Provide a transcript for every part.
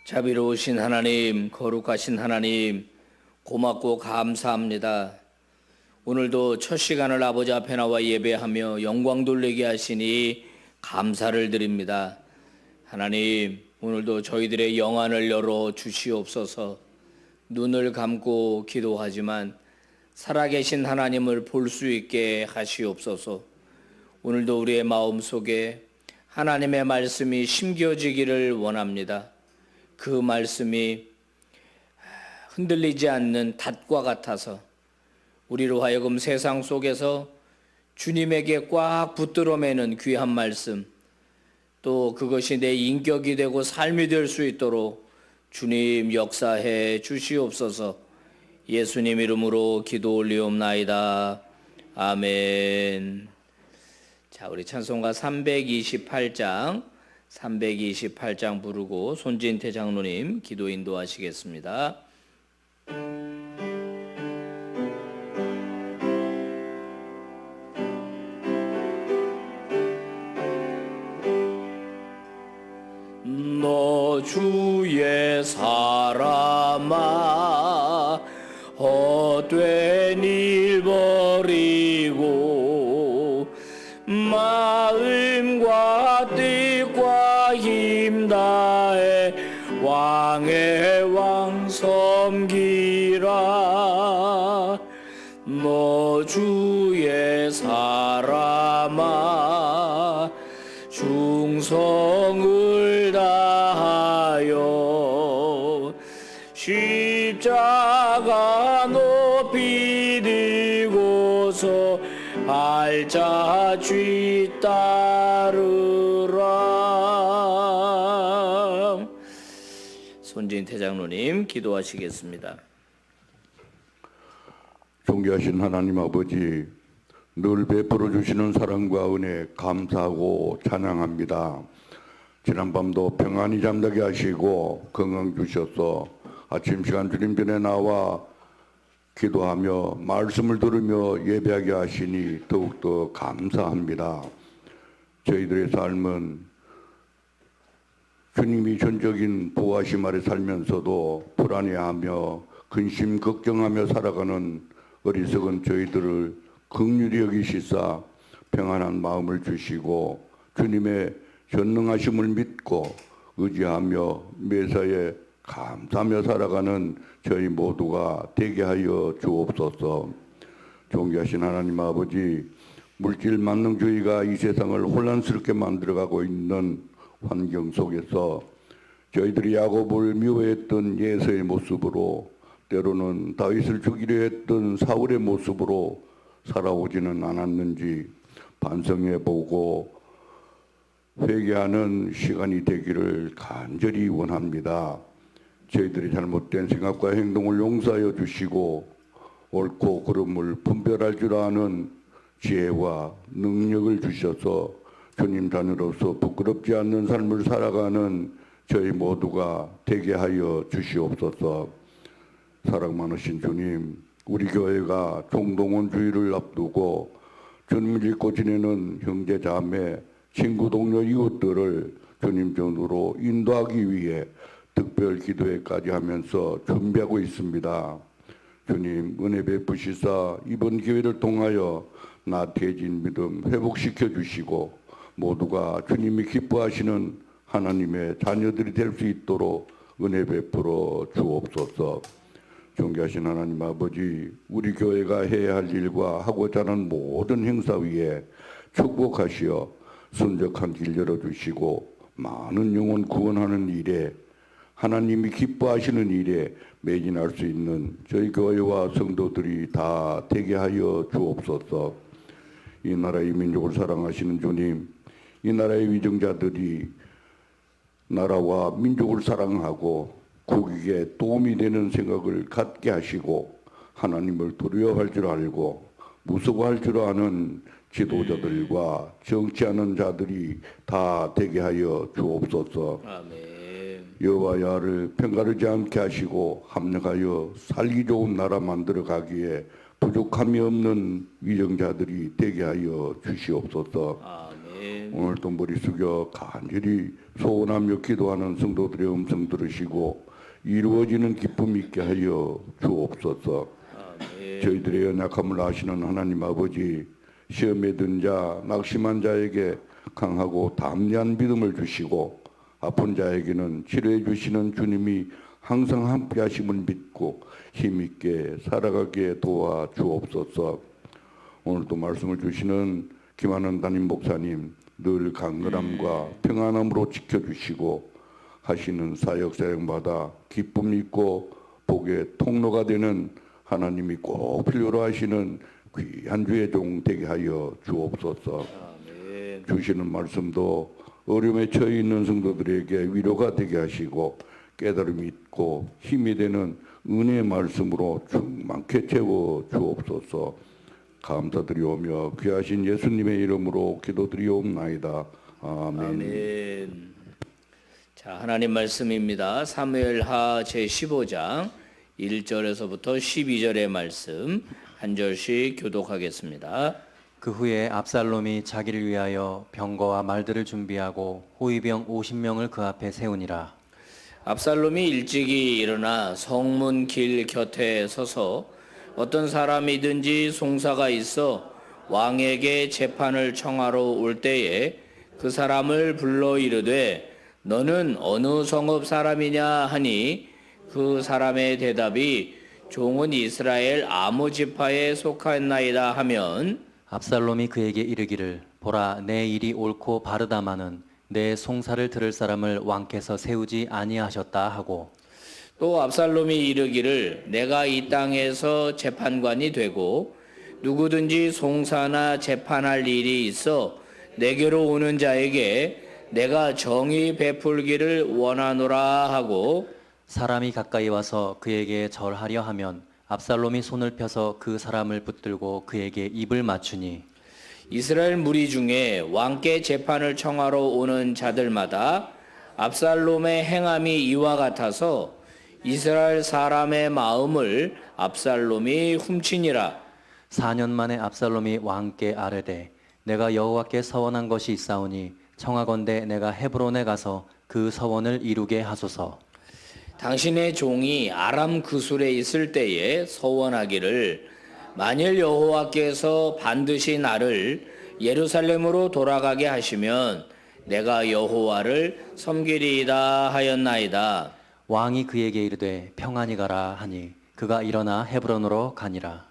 자비로우신 하나님, 거룩하신 하나님, 고맙고 감사합니다. 오늘도 첫 시간을 아버지 앞에 나와 예배하며 영광 돌리게 하시니 감사를 드립니다. 하나님, 오늘도 저희들의 영안을 열어 주시옵소서. 눈을 감고 기도하지만 살아계신 하나님을 볼 수 있게 하시옵소서. 오늘도 우리의 마음속에 하나님의 말씀이 심겨지기를 원합니다. 그 말씀이 흔들리지 않는 닷과 같아서 우리로 하여금 세상 속에서 주님에게 꽉 붙들어 매는 귀한 말씀, 또 그것이 내 인격이 되고 삶이 될 수 있도록 주님 역사해 주시옵소서. 예수님 이름으로 기도 올리옵나이다. 아멘. 자, 우리 찬송가 328장 부르고 손진태 장로님 기도 인도하시겠습니다. 너 주의 사람아 헛된 일 버리고 마음과 뜻과 힘 다해 왕의 왕 섬기라. 너 주의 사람아 충성을 다하여 십자가 높이 들고서 발자취 따르라. 손진태 장로님 기도하시겠습니다. 존귀하신 하나님 아버지, 늘 베풀어 주시는 사랑과 은혜 감사하고 찬양합니다. 지난밤도 평안히 잠자게 하시고 건강 주셔서 아침 시간 주님 전에 나와 기도하며 말씀을 들으며 예배하게 하시니 더욱더 감사합니다. 저희들의 삶은 주님이 전적인 보호하심 아래 살면서도 불안해하며 근심 걱정하며 살아가는 어리석은 저희들을 긍휼히 여기시사 평안한 마음을 주시고 주님의 전능하심을 믿고 의지하며 매사에 감사하며 살아가는 저희 모두가 되게 하여 주옵소서. 존귀하신 하나님 아버지, 물질 만능주의가 이 세상을 혼란스럽게 만들어가고 있는 환경 속에서 저희들이 야곱을 미워했던 예서의 모습으로, 때로는 다윗을 죽이려 했던 사울의 모습으로 살아오지는 않았는지 반성해보고 회개하는 시간이 되기를 간절히 원합니다. 저희들이 잘못된 생각과 행동을 용서하여 주시고 옳고 그름을 분별할 줄 아는 지혜와 능력을 주셔서 주님 자녀로서 부끄럽지 않는 삶을 살아가는 저희 모두가 되게 하여 주시옵소서. 사랑 많으신 주님, 우리 교회가 총동원 주일을 앞두고 주님을 잊고 지내는 형제 자매, 친구 동료 이웃들을 주님 전으로 인도하기 위해 특별 기도회까지 하면서 준비하고 있습니다. 주님 은혜 베푸시사 이번 기회를 통하여 나태해진 믿음 회복시켜 주시고 모두가 주님이 기뻐하시는 하나님의 자녀들이 될 수 있도록 은혜 베풀어 주옵소서. 존귀하신 하나님 아버지, 우리 교회가 해야 할 일과 하고자 하는 모든 행사 위에 축복하시어 순적한 길 열어주시고 많은 영혼 구원하는 일에, 하나님이 기뻐하시는 일에 매진할 수 있는 저희 교회와 성도들이 다 되게 하여 주옵소서. 이 나라의 민족을 사랑하시는 주님, 이 나라의 위정자들이 나라와 민족을 사랑하고 국익에 도움이 되는 생각을 갖게 하시고 하나님을 두려워할 줄 알고 무서워할 줄 아는 지도자들과 정치하는 자들이 다 되게 하여 주옵소서. 아멘. 여호와야를 편가르지 않게 하시고 합력하여 살기 좋은 나라 만들어 가기에 부족함이 없는 위정자들이 되게 하여 주시옵소서. 아멘. 오늘도 머리 숙여 간절히 소원하며 기도하는 성도들의 음성 들으시고 이루어지는 기쁨 있게 하여 주옵소서. 저희들의 연약함을 아시는 하나님 아버지, 시험에 든 자, 낙심한 자에게 강하고 담대한 믿음을 주시고 아픈 자에게는 치료해 주시는 주님이 항상 함께 하심을 믿고 힘있게 살아가게 도와 주옵소서. 오늘도 말씀을 주시는 김하는 담임 목사님 늘 강건함과 평안함으로 지켜주시고 하시는 사역 사역마다 기쁨 있고 복의 통로가 되는 하나님이 꼭 필요로 하시는 귀한 주의 종 되게 하여 주옵소서. 주시는 말씀도 어려움에 처해 있는 성도들에게 위로가 되게 하시고 깨달음이 있고 힘이 되는 은혜의 말씀으로 충만케 채워 주옵소서. 감사드리오며 귀하신 예수님의 이름으로 기도드리옵나이다. 아멘. 아멘. 자, 하나님 말씀입니다. 사무엘하 제15장 1절에서부터 12절의 말씀 한 절씩 교독하겠습니다. 그 후에 압살롬이 자기를 위하여 병거와 말들을 준비하고 호위병 50명을 그 앞에 세우니라. 압살롬이 일찍이 일어나 성문 길 곁에 서서 어떤 사람이든지 송사가 있어 왕에게 재판을 청하러 올 때에 그 사람을 불러 이르되 너는 어느 성읍 사람이냐 하니 그 사람의 대답이 종은 이스라엘 아무 지파에 속하였나이다 하면 압살롬이 그에게 이르기를 보라 내 일이 옳고 바르다마는 내 송사를 들을 사람을 왕께서 세우지 아니하셨다 하고 또 압살롬이 이르기를 내가 이 땅에서 재판관이 되고 누구든지 송사나 재판할 일이 있어 내게로 오는 자에게 내가 정의 베풀기를 원하노라 하고 사람이 가까이 와서 그에게 절하려 하면 압살롬이 손을 펴서 그 사람을 붙들고 그에게 입을 맞추니 이스라엘 무리 중에 왕께 재판을 청하러 오는 자들마다 압살롬의 행함이 이와 같아서 이스라엘 사람의 마음을 압살롬이 훔치니라. 4년 만에 압살롬이 왕께 아뢰되 내가 여호와께 서원한 것이 있사오니 청하건대 내가 헤브론에 가서 그 서원을 이루게 하소서. 당신의 종이 아람 그술에 있을 때에 서원하기를 만일 여호와께서 반드시 나를 예루살렘으로 돌아가게 하시면 내가 여호와를 섬기리이다 하였나이다. 왕이 그에게 이르되 평안히 가라 하니 그가 일어나 헤브론으로 가니라.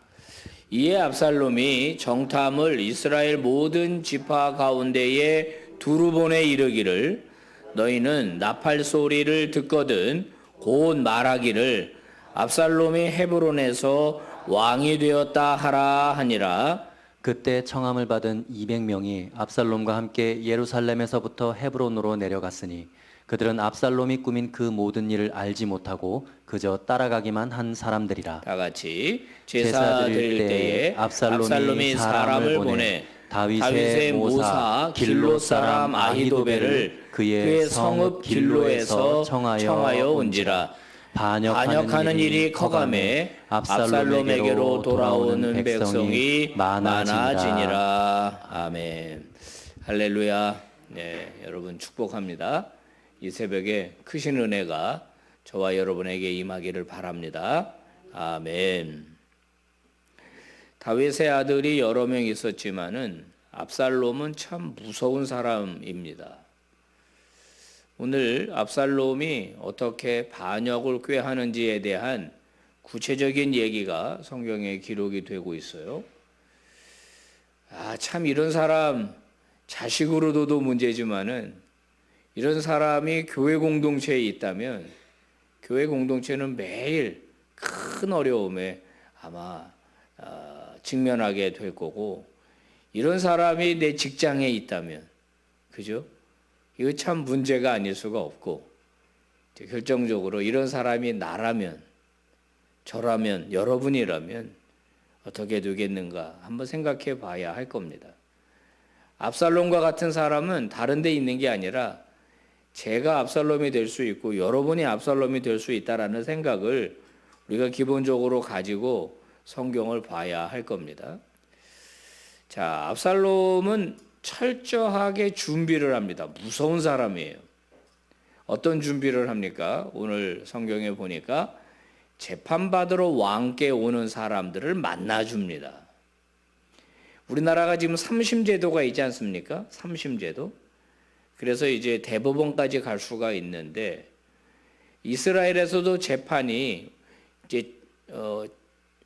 이에 압살롬이 정탐을 이스라엘 모든 지파 가운데에 두루 보내 이르기를 너희는 나팔 소리를 듣거든 곧 말하기를 압살롬이 헤브론에서 왕이 되었다 하라 하니라. 그때 청함을 받은 200명이 압살롬과 함께 예루살렘에서부터 헤브론으로 내려갔으니 그들은 압살롬이 꾸민 그 모든 일을 알지 못하고 그저 따라가기만 한 사람들이라. 다 같이 제사 드릴 때에 압살롬이 사람을 보내 다윗의 모사 길로 사람 아히도벨을 그의 성읍 길로에서 청하여 온지라. 반역하는 일이 커감해 압살롬에게로 돌아오는 백성이 많아지니라. 아멘. 할렐루야. 네, 여러분 축복합니다. 이 새벽에 크신 은혜가 저와 여러분에게 임하기를 바랍니다. 아멘. 다윗의 아들이 여러 명 있었지만은 압살롬은 참 무서운 사람입니다. 오늘 압살롬이 어떻게 반역을 꾀하는지에 대한 구체적인 얘기가 성경에 기록이 되고 있어요. 참 이런 사람 자식으로 둬도 문제지만은 이런 사람이 교회 공동체에 있다면 교회 공동체는 매일 큰 어려움에 아마 직면하게 될 거고 이런 사람이 내 직장에 있다면 그죠? 이거 참 문제가 아닐 수가 없고 결정적으로 이런 사람이 나라면 저라면 여러분이라면 어떻게 되겠는가 한번 생각해 봐야 할 겁니다. 압살롬과 같은 사람은 다른 데 있는 게 아니라 제가 압살롬이 될 수 있고 여러분이 압살롬이 될 수 있다라는 생각을 우리가 기본적으로 가지고 성경을 봐야 할 겁니다. 자, 압살롬은 철저하게 준비를 합니다. 무서운 사람이에요. 어떤 준비를 합니까? 오늘 성경에 보니까 재판받으러 왕께 오는 사람들을 만나줍니다. 우리나라가 지금 삼심제도가 있지 않습니까? 삼심제도. 그래서 이제 대법원까지 갈 수가 있는데 이스라엘에서도 재판이 이제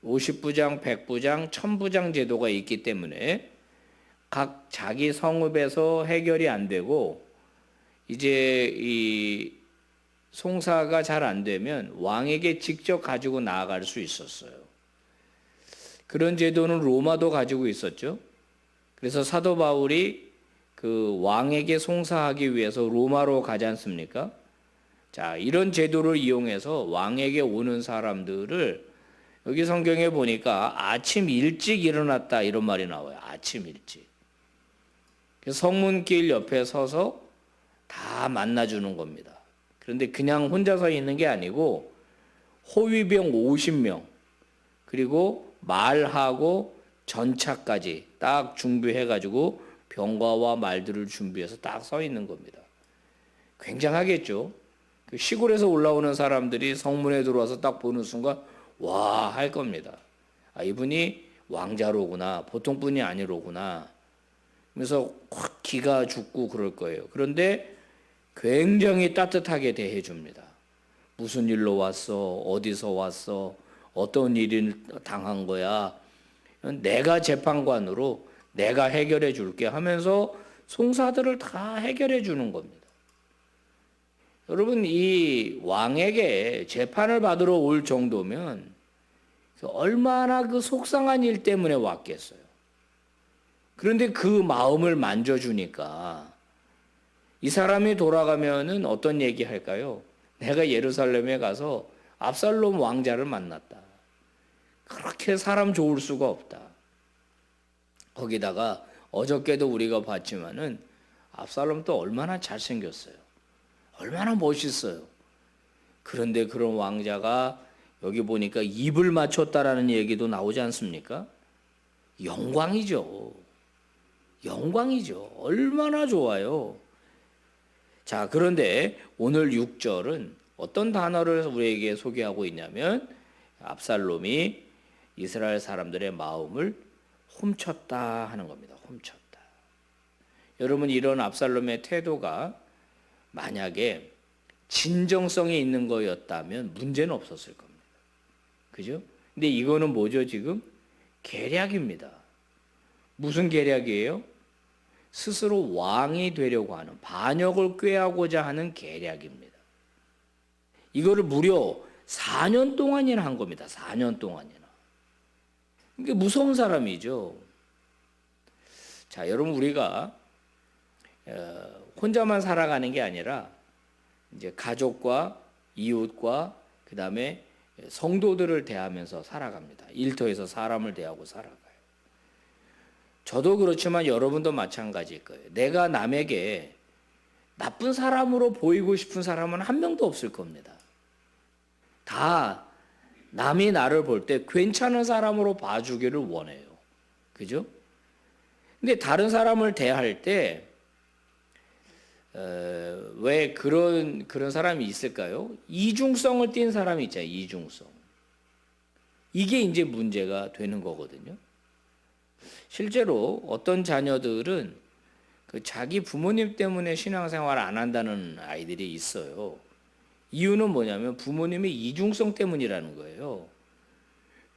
50부장, 100부장, 1000부장 제도가 있기 때문에 각 자기 성읍에서 해결이 안 되고 이제 이 송사가 잘 안 되면 왕에게 직접 가지고 나아갈 수 있었어요. 그런 제도는 로마도 가지고 있었죠. 그래서 사도 바울이 그 왕에게 송사하기 위해서 로마로 가지 않습니까? 자, 이런 제도를 이용해서 왕에게 오는 사람들을 여기 성경에 보니까 아침 일찍 일어났다 이런 말이 나와요. 아침 일찍. 성문길 옆에 서서 다 만나주는 겁니다. 그런데 그냥 혼자 서 있는 게 아니고 호위병 50명 그리고 말하고 전차까지 딱 준비해가지고 병과와 말들을 준비해서 딱 서 있는 겁니다. 굉장하겠죠. 그 시골에서 올라오는 사람들이 성문에 들어와서 딱 보는 순간 와 할 겁니다. 아, 이분이 왕자로구나, 보통 분이 아니로구나. 그래서 확 기가 죽고 그럴 거예요. 그런데 굉장히 따뜻하게 대해줍니다. 무슨 일로 왔어? 어디서 왔어? 어떤 일을 당한 거야? 내가 재판관으로 내가 해결해 줄게 하면서 송사들을 다 해결해 주는 겁니다. 여러분, 이 왕에게 재판을 받으러 올 정도면 얼마나 그 속상한 일 때문에 왔겠어요. 그런데 그 마음을 만져주니까 이 사람이 돌아가면은 어떤 얘기 할까요? 내가 예루살렘에 가서 압살롬 왕자를 만났다. 그렇게 사람 좋을 수가 없다. 거기다가 어저께도 우리가 봤지만은 압살롬도 얼마나 잘생겼어요. 얼마나 멋있어요. 그런데 그런 왕자가 여기 보니까 입을 맞췄다라는 얘기도 나오지 않습니까? 영광이죠. 영광이죠. 얼마나 좋아요. 자, 그런데 오늘 6절은 어떤 단어를 우리에게 소개하고 있냐면 압살롬이 이스라엘 사람들의 마음을 훔쳤다 하는 겁니다. 훔쳤다. 여러분, 이런 압살롬의 태도가 만약에 진정성이 있는 거였다면 문제는 없었을 겁니다. 그죠? 근데 이거는 뭐죠, 지금? 계략입니다. 무슨 계략이에요? 스스로 왕이 되려고 하는, 반역을 꾀하고자 하는 계략입니다. 이거를 무려 4년 동안이나 한 겁니다. 4년 동안이나. 이게 무서운 사람이죠. 자, 여러분, 우리가 혼자만 살아가는 게 아니라 이제 가족과 이웃과 그 다음에 성도들을 대하면서 살아갑니다. 일터에서 사람을 대하고 살아가요. 저도 그렇지만 여러분도 마찬가지일 거예요. 내가 남에게 나쁜 사람으로 보이고 싶은 사람은 한 명도 없을 겁니다. 다 남이 나를 볼 때 괜찮은 사람으로 봐주기를 원해요. 그죠? 근데 다른 사람을 대할 때 왜 그런 사람이 있을까요? 이중성을 띈 사람이 있잖아요. 이중성. 이게 이제 문제가 되는 거거든요. 실제로 어떤 자녀들은 그 자기 부모님 때문에 신앙생활 안 한다는 아이들이 있어요. 이유는 뭐냐면 부모님의 이중성 때문이라는 거예요.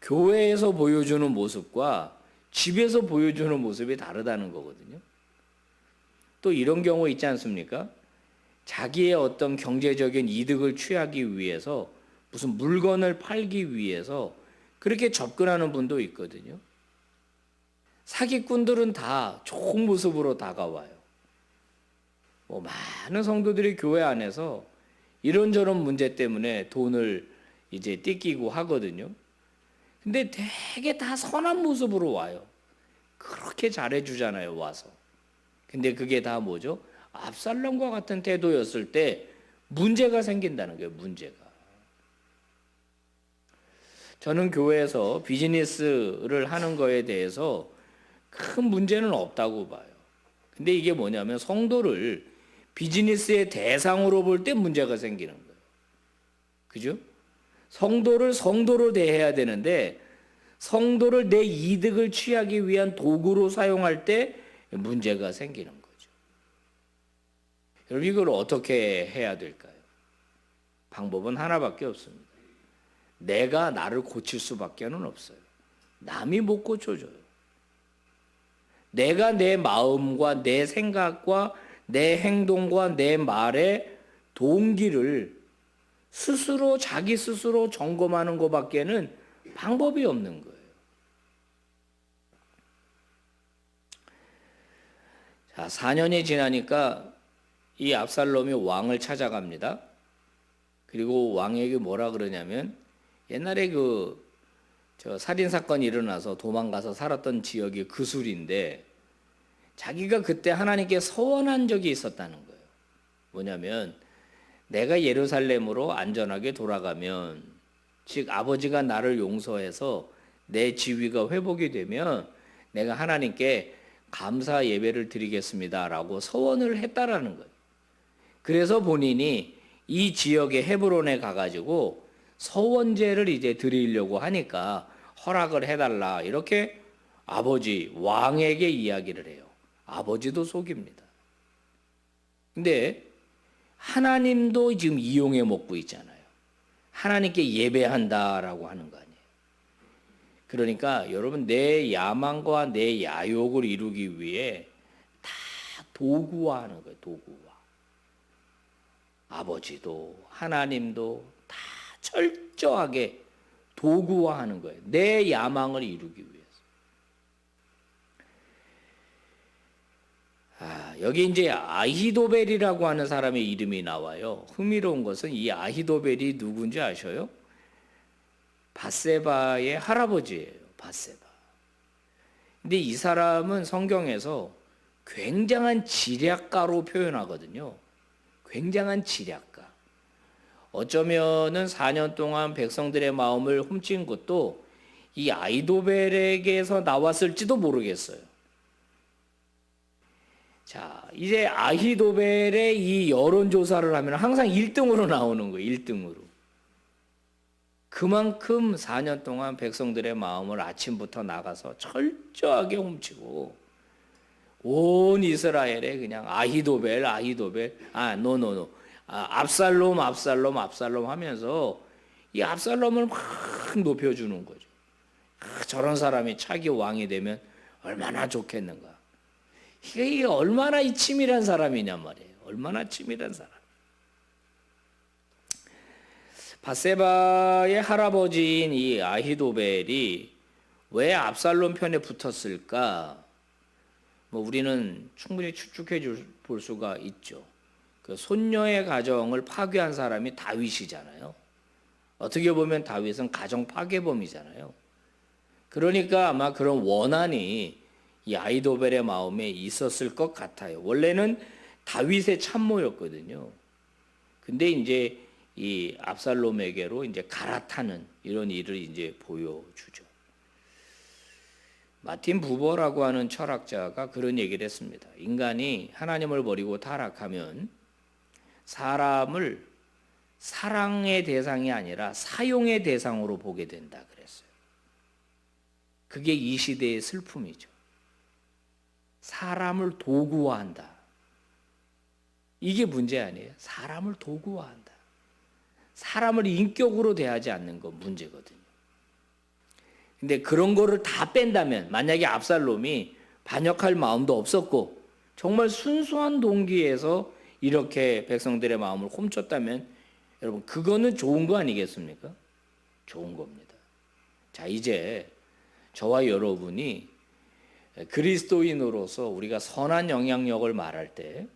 교회에서 보여주는 모습과 집에서 보여주는 모습이 다르다는 거거든요. 또 이런 경우 있지 않습니까? 자기의 어떤 경제적인 이득을 취하기 위해서 무슨 물건을 팔기 위해서 그렇게 접근하는 분도 있거든요. 사기꾼들은 다 좋은 모습으로 다가와요. 많은 성도들이 교회 안에서 이런저런 문제 때문에 돈을 이제 띠끼고 하거든요. 근데 되게 다 선한 모습으로 와요. 그렇게 잘해주잖아요, 와서. 근데 그게 다 뭐죠? 압살롬과 같은 태도였을 때 문제가 생긴다는 거예요, 문제가. 저는 교회에서 비즈니스를 하는 거에 대해서 큰 문제는 없다고 봐요. 근데 이게 뭐냐면 성도를 비즈니스의 대상으로 볼 때 문제가 생기는 거예요. 그죠? 성도를 성도로 대해야 되는데 성도를 내 이득을 취하기 위한 도구로 사용할 때 문제가 생기는 거죠. 여러분 이걸 어떻게 해야 될까요? 방법은 하나밖에 없습니다. 내가 나를 고칠 수밖에는 없어요. 남이 못 고쳐줘요. 내가 내 마음과 내 생각과 내 행동과 내 말의 동기를 스스로 자기 스스로 점검하는 것밖에는 방법이 없는 거예요. 자, 4년이 지나니까 이 압살롬이 왕을 찾아갑니다. 그리고 왕에게 뭐라 그러냐면 옛날에 저 살인 사건이 일어나서 도망가서 살았던 지역이 그술인데 자기가 그때 하나님께 서원한 적이 있었다는 거예요. 뭐냐면 내가 예루살렘으로 안전하게 돌아가면, 즉 아버지가 나를 용서해서 내 지위가 회복이 되면 내가 하나님께 감사 예배를 드리겠습니다라고 서원을 했다라는 거예요. 그래서 본인이 이 지역의 헤브론에 가가지고 서원제를 이제 드리려고 하니까 허락을 해달라 이렇게 아버지 왕에게 이야기를 해요. 아버지도 속입니다. 근데 하나님도 지금 이용해 먹고 있잖아요. 하나님께 예배한다라고 하는 거 아니에요. 그러니까 여러분 내 야망과 내 야욕을 이루기 위해 다 도구화하는 거예요. 도구화. 아버지도 하나님도 다 철저하게 도구화하는 거예요. 내 야망을 이루기 위해서. 여기 이제 아히도벨이라고 하는 사람의 이름이 나와요. 흥미로운 것은 이 아히도벨이 누군지 아셔요? 밧세바의 할아버지예요. 밧세바. 근데 이 사람은 성경에서 굉장한 지략가로 표현하거든요. 굉장한 지략가. 어쩌면은 4년 동안 백성들의 마음을 훔친 것도 이 아히도벨에게서 나왔을지도 모르겠어요. 자, 이제 아히도벨의 이 여론조사를 하면 항상 1등으로 나오는 거예요. 1등으로. 그만큼 4년 동안 백성들의 마음을 아침부터 나가서 철저하게 훔치고 온 이스라엘에 그냥 아히도벨, 압살롬 하면서 이 압살롬을 막 높여주는 거죠. 저런 사람이 차기 왕이 되면 얼마나 좋겠는가. 이게 얼마나 이 치밀한 사람이냔 말이에요. 얼마나 치밀한 사람. 밧세바의 할아버지인 이 아히도벨이 왜 압살롬 편에 붙었을까? 우리는 충분히 추측해 볼 수가 있죠. 그 손녀의 가정을 파괴한 사람이 다윗이잖아요. 어떻게 보면 다윗은 가정 파괴범이잖아요. 그러니까 아마 그런 원한이 이 아히도벨의 마음에 있었을 것 같아요. 원래는 다윗의 참모였거든요. 근데 이제 이 압살롬에게로 이제 갈아타는 이런 일을 이제 보여주죠. 마틴 부버라고 하는 철학자가 그런 얘기를 했습니다. 인간이 하나님을 버리고 타락하면 사람을 사랑의 대상이 아니라 사용의 대상으로 보게 된다 그랬어요. 그게 이 시대의 슬픔이죠. 사람을 도구화한다. 이게 문제 아니에요. 사람을 도구화한다. 사람을 인격으로 대하지 않는 건 문제거든요. 근데 그런 거를 다 뺀다면, 만약에 압살롬이 반역할 마음도 없었고 정말 순수한 동기에서 이렇게 백성들의 마음을 훔쳤다면 여러분 그거는 좋은 거 아니겠습니까? 좋은 겁니다. 자, 이제 저와 여러분이 그리스도인으로서 우리가 선한 영향력을 말할 때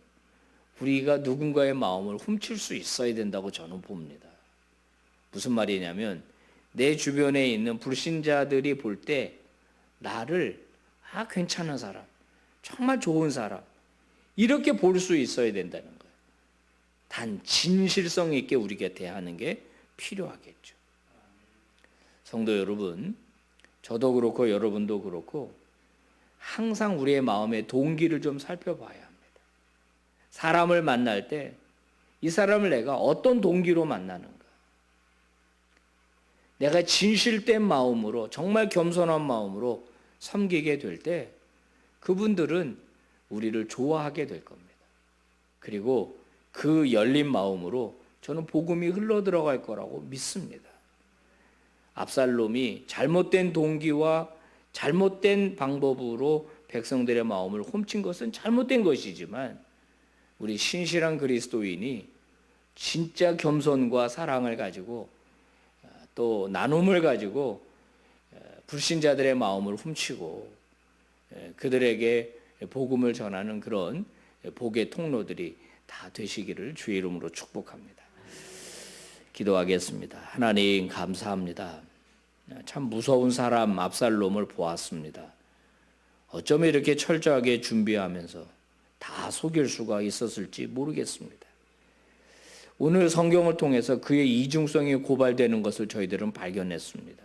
우리가 누군가의 마음을 훔칠 수 있어야 된다고 저는 봅니다. 무슨 말이냐면 내 주변에 있는 불신자들이 볼 때 나를 괜찮은 사람, 정말 좋은 사람 이렇게 볼 수 있어야 된다는 거예요. 단 진실성 있게 우리가 대하는 게 필요하겠죠. 성도 여러분, 저도 그렇고 여러분도 그렇고 항상 우리의 마음의 동기를 좀 살펴봐야 합니다. 사람을 만날 때 이 사람을 내가 어떤 동기로 만나는가? 내가 진실된 마음으로, 정말 겸손한 마음으로 섬기게 될 때 그분들은 우리를 좋아하게 될 겁니다. 그리고 그 열린 마음으로 저는 복음이 흘러 들어갈 거라고 믿습니다. 압살롬이 잘못된 동기와 잘못된 방법으로 백성들의 마음을 훔친 것은 잘못된 것이지만 우리 신실한 그리스도인이 진짜 겸손과 사랑을 가지고 또 나눔을 가지고 불신자들의 마음을 훔치고 그들에게 복음을 전하는 그런 복의 통로들이 다 되시기를 주의 이름으로 축복합니다. 기도하겠습니다. 하나님 감사합니다. 참 무서운 사람 압살롬을 보았습니다. 어쩌면 이렇게 철저하게 준비하면서 다 속일 수가 있었을지 모르겠습니다. 오늘 성경을 통해서 그의 이중성이 고발되는 것을 저희들은 발견했습니다.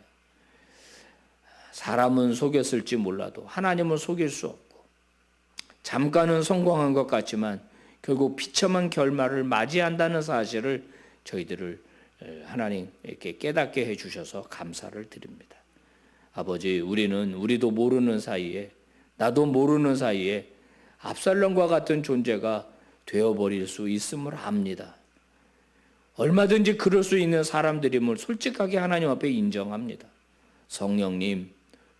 사람은 속였을지 몰라도 하나님은 속일 수 없고, 잠깐은 성공한 것 같지만 결국 비참한 결말을 맞이한다는 사실을 저희들을 하나님 이렇게 깨닫게 해주셔서 감사를 드립니다. 아버지, 우리도 모르는 사이에, 나도 모르는 사이에 압살롬과 같은 존재가 되어버릴 수 있음을 압니다. 얼마든지 그럴 수 있는 사람들임을 솔직하게 하나님 앞에 인정합니다. 성령님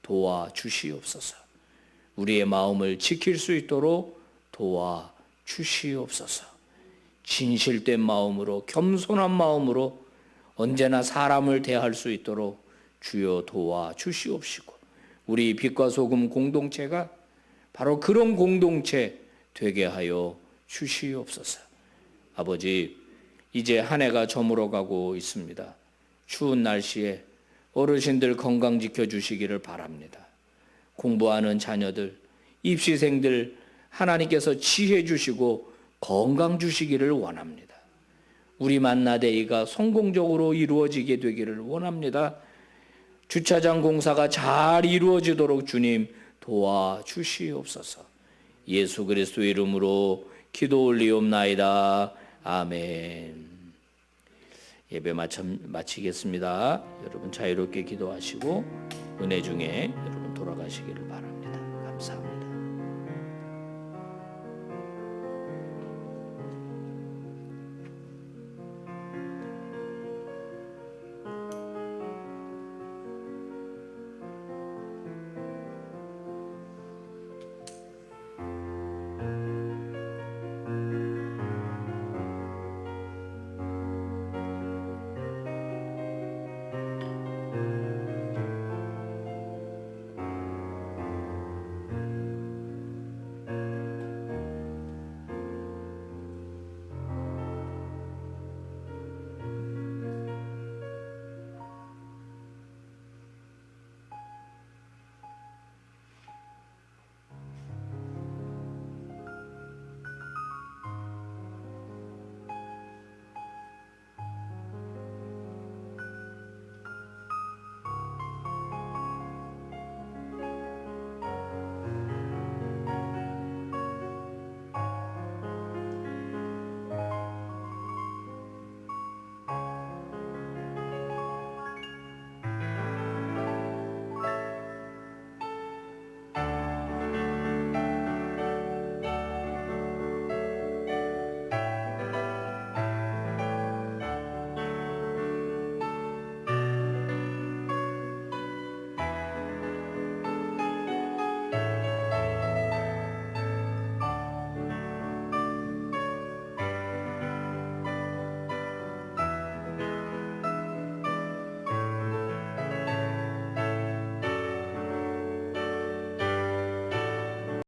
도와주시옵소서. 우리의 마음을 지킬 수 있도록 도와주시옵소서. 진실된 마음으로, 겸손한 마음으로 언제나 사람을 대할 수 있도록 주여 도와주시옵시고, 우리 빛과 소금 공동체가 바로 그런 공동체 되게 하여 주시옵소서. 아버지, 이제 한 해가 저물어가고 있습니다. 추운 날씨에 어르신들 건강 지켜주시기를 바랍니다. 공부하는 자녀들, 입시생들 하나님께서 지혜 주시고 건강 주시기를 원합니다. 우리 만나데이가 성공적으로 이루어지게 되기를 원합니다. 주차장 공사가 잘 이루어지도록 주님 도와주시옵소서. 예수 그리스도의 이름으로 기도 올리옵나이다. 아멘. 예배 마치겠습니다. 여러분 자유롭게 기도하시고 은혜 중에 여러분 돌아가시기를 바랍니다. 감사합니다.